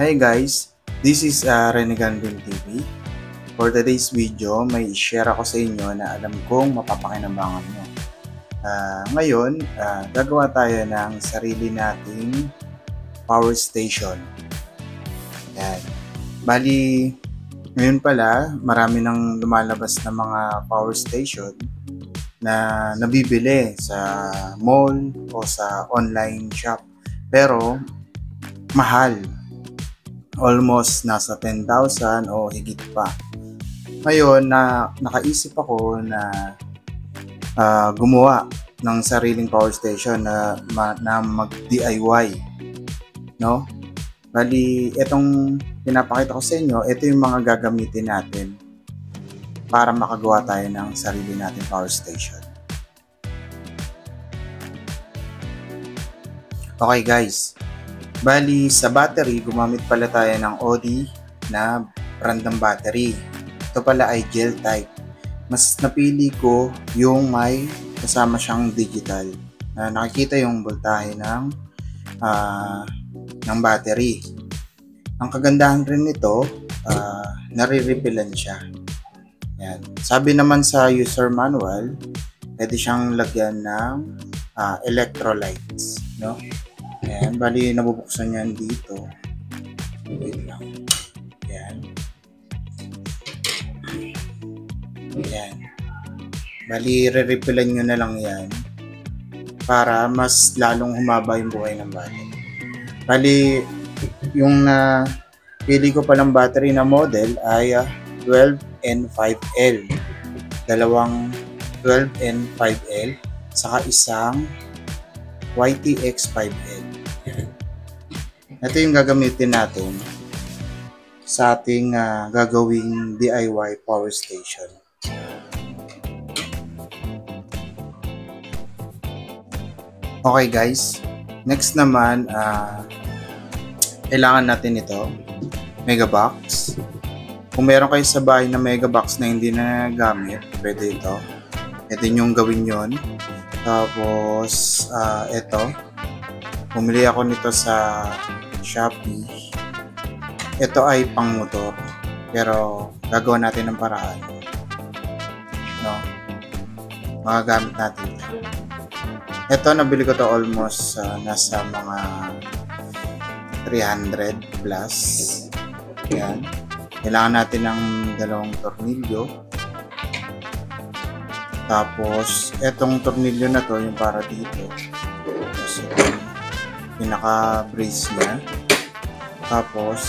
Hi guys, this is Renegan Bin TV. For today's video, may share ako sa inyo na alam kong mapapakinabangan nyo. Ngayon, gagawa tayo ng sarili nating power station. Yan. Bali, ngayon pala, marami nang lumalabas na mga power station na nabibili sa mall o sa online shop. Pero, mahal. Almost nasa 10,000 o higit pa. Ngayon, nakaisip ako na gumawa ng sariling power station na mag-DIY. No? Bali, itong pinapakita ko sa inyo, ito yung mga gagamitin natin para makagawa tayo ng sarili natin power station. Okay guys, bali sa battery, gumamit pala tayo ng Audi na brand ng battery. Ito pala ay gel type. Mas napili ko yung may kasama siyang digital. Nakikita yung voltahe ng battery. Ang kagandahan rin nito, nare-repellan siya. Yan. Sabi naman sa user manual, pwede siyang lagyan ng electrolytes. No? Ayan, bali nabubuksan yan dito. Wait lang. Ayan. Ayan. Bali, re-repellan nyo na lang yan para mas lalong humaba yung buhay ng battery. Bali, yung pili ko palang battery na model ay 12N5L. Dalawang 12N5L saka isang YTX5L. Ito yung gagamitin natin sa ating gagawing DIY power station. Okay guys, next naman, kailangan natin ito, Megabox. Kung meron kayo sa bahay na Megabox na hindi na nagamit, pwede ito. Ito yung gawin yon. Tapos, ito, bumili ako nito sa Shopee. Ito ay pang motor, pero gagawa natin ng paraan. No? Magagamit natin ito. Ito, nabili ko to almost nasa mga 300 plus. Yan. Kailangan natin ng dalawang tornilyo. Tapos, etong tornilyo na to, yung para dito. Tapos, pinaka-brace niya. Tapos,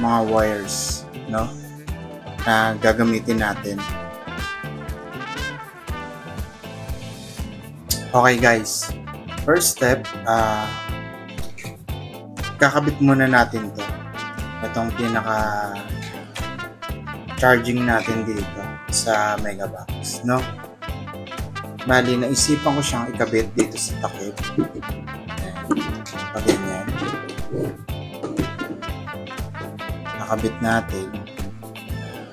mga wires, no? Na gagamitin natin. Okay guys, first step, kakabit muna natin to. Itong pinaka-charging natin dito sa Megabox, no? Bali, naisipan ko siyang ikabit dito sa takip. Ganyan. Nakabit natin.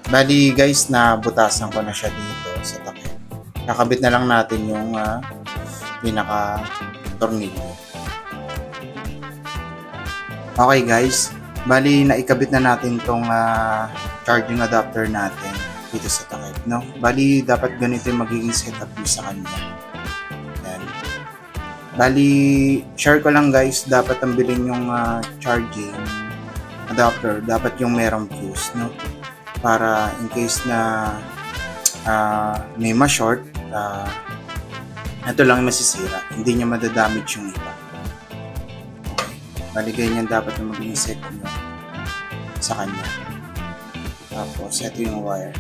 Bali, guys, nabutasan ko na siya dito sa takip. Kakabit na lang natin yung pinaka-tornilyo. Okay, guys. Bali, naikabit na natin tong charging adapter natin dito sa takip, no? Bali, dapat ganito yung magiging setup nyo sa kanya. Yan. Bali, share ko lang guys, dapat ang bilhin yung charging adapter, dapat yung merong fuse, no? Para in case na may ma-short, ito lang yung masisira, hindi niya madadamage yung iba. Bali, ganyan dapat yung magiging setup nyo sa kanya. Tapos, ito yung wire.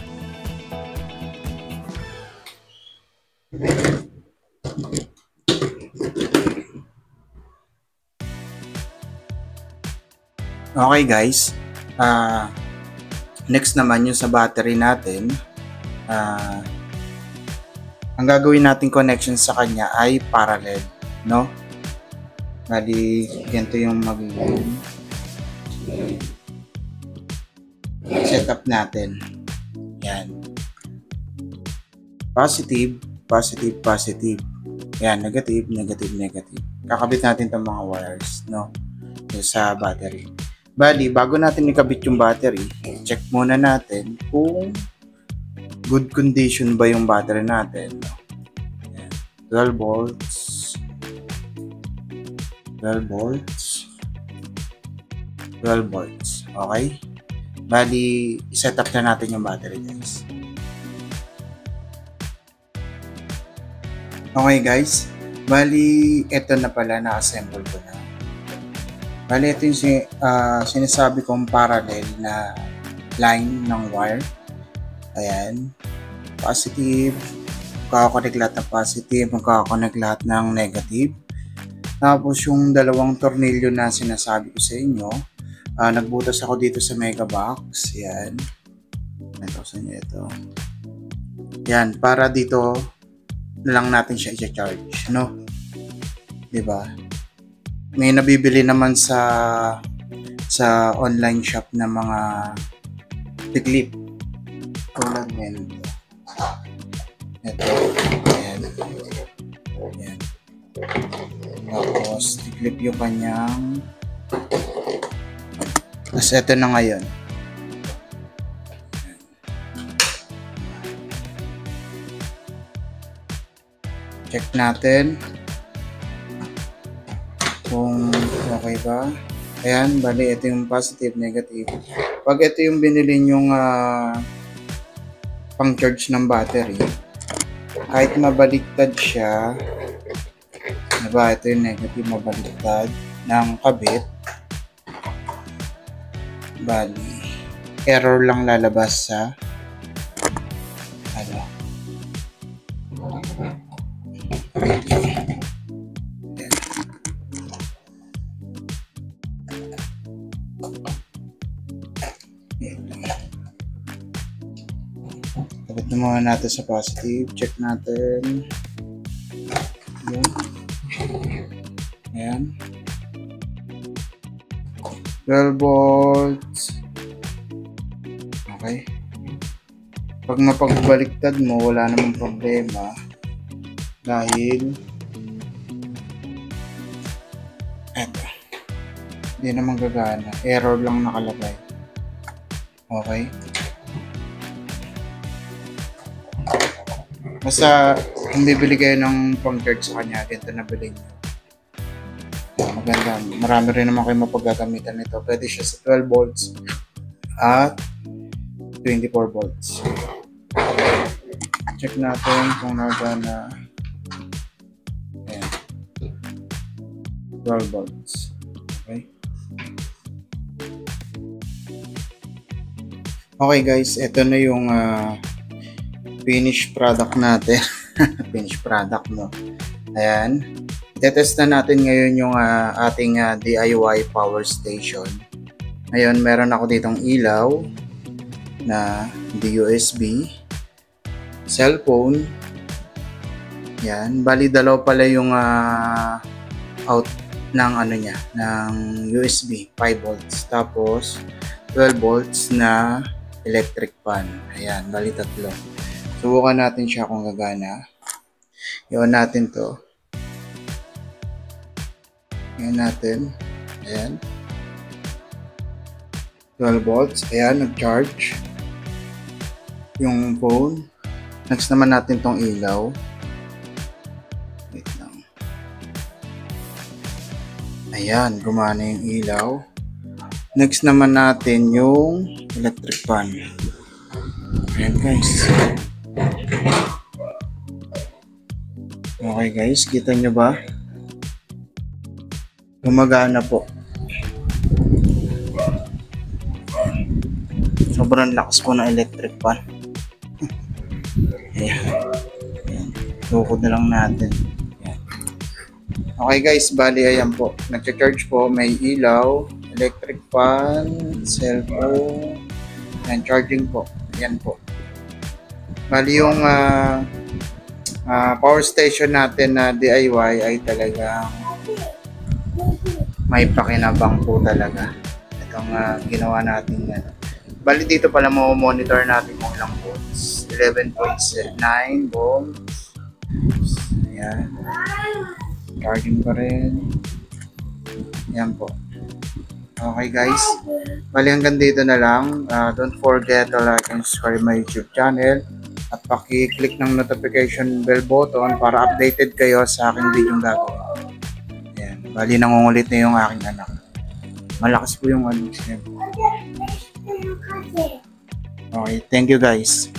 Okay guys, next naman yung sa battery natin. Ang gagawin natin connection sa kanya ay parallel, no? Bali, ganito yung magiging setup natin. Yan. Positive, positive, positive. Yan, negative, negative, negative. Kakabit natin itong mga wires, no? Sa battery. Bali, bago natin ikabit yung battery, check muna natin kung good condition ba yung battery natin. 12 volts, 12 volts, 12 volts. Okay? Bali, set up na natin yung battery, guys. Okay, guys. Bali, ito na pala, na-assemble ko na. Bali, ito yung sinasabi kong parallel na line ng wire. Ayan. Positive. Magkakakonect lahat ng positive. Magkakakonect lahat ng negative. Tapos yung dalawang tornilyo na sinasabi ko sa inyo, nagbutas ako dito sa mega box. Yan. Ito sa inyo ito. Yan. Para dito na lang natin siya i-charge. No? Diba? May nabibili naman sa online shop na mga tiklip. Tulad yan. Ito. Ayan. Ayan. Tapos, tiklip yung kanyang. Tapos, ito na ngayon. Check natin kung okay ba. Ayan, bali ito yung positive, negative. Pag ito yung binili nyong pang charge ng battery, kahit mabaliktad siya, diba, ito yung negative, mabaliktad ng kabit, bali error lang lalabas sa ano. Kapit na muna natin sa positive. Check natin. Ayan. Ayan. 12 volts. Okay. Pag mapagbaliktad mo, wala namang problema. Dahil eto. Hindi naman gagana. Error lang nakalagay. Okay. Basta kung bibili kayo ng pang-charge sa kanya, ganito na bilhin nyo. Maganda. Marami rin naman kayo mapagagamitan nito. Pwede siya sa 12 volts at 24 volts. Check natin kung nagana. Ayan. 12 volts. Okay. Okay guys, ito na yung finished product natin. Finished product, no? Ayan. Itetest na natin ngayon yung ating DIY power station. Ngayon, meron ako ditong ilaw na USB, cellphone. Yan. Bali, dalaw pala yung out ng ano niya, ng USB, 5 volts. Tapos, 12 volts na electric fan. Ayan, bali tatlo. Subukan natin siya kung gagana. I-on natin to. Ayan natin. Ayan. 12 volts. Ayan, nag-charge yung phone. Next naman natin tong ilaw. Wait lang. Ayan, gumana yung ilaw. Next naman natin yung electric fan. Ayan guys. Okay guys, kita nyo ba? Gumagana po. Sobrang lakas po ng electric fan. Ayan. Ayan. Tukod na lang natin. Ayan. Okay guys, bali ayan po. Nag-charge po, may ilaw, electric fan, cellphone, and charging po. Ayan po. Bali yung power station natin na DIY ay talagang may pakinabang po talaga. Itong ginawa natin yan. Bali dito pala mo-monitor natin kung ilang volts. 11.9 volts. Ayan. Charging pa rin. Ayan po. Okay guys, bali hanggang dito na lang. Don't forget to like and subscribe my YouTube channel at paki-click ng notification bell button para updated kayo sa aking video gagawin. Ayan, bali nangungulit na yung aking anak. Malakas po yung ano niya. Okay, thank you guys.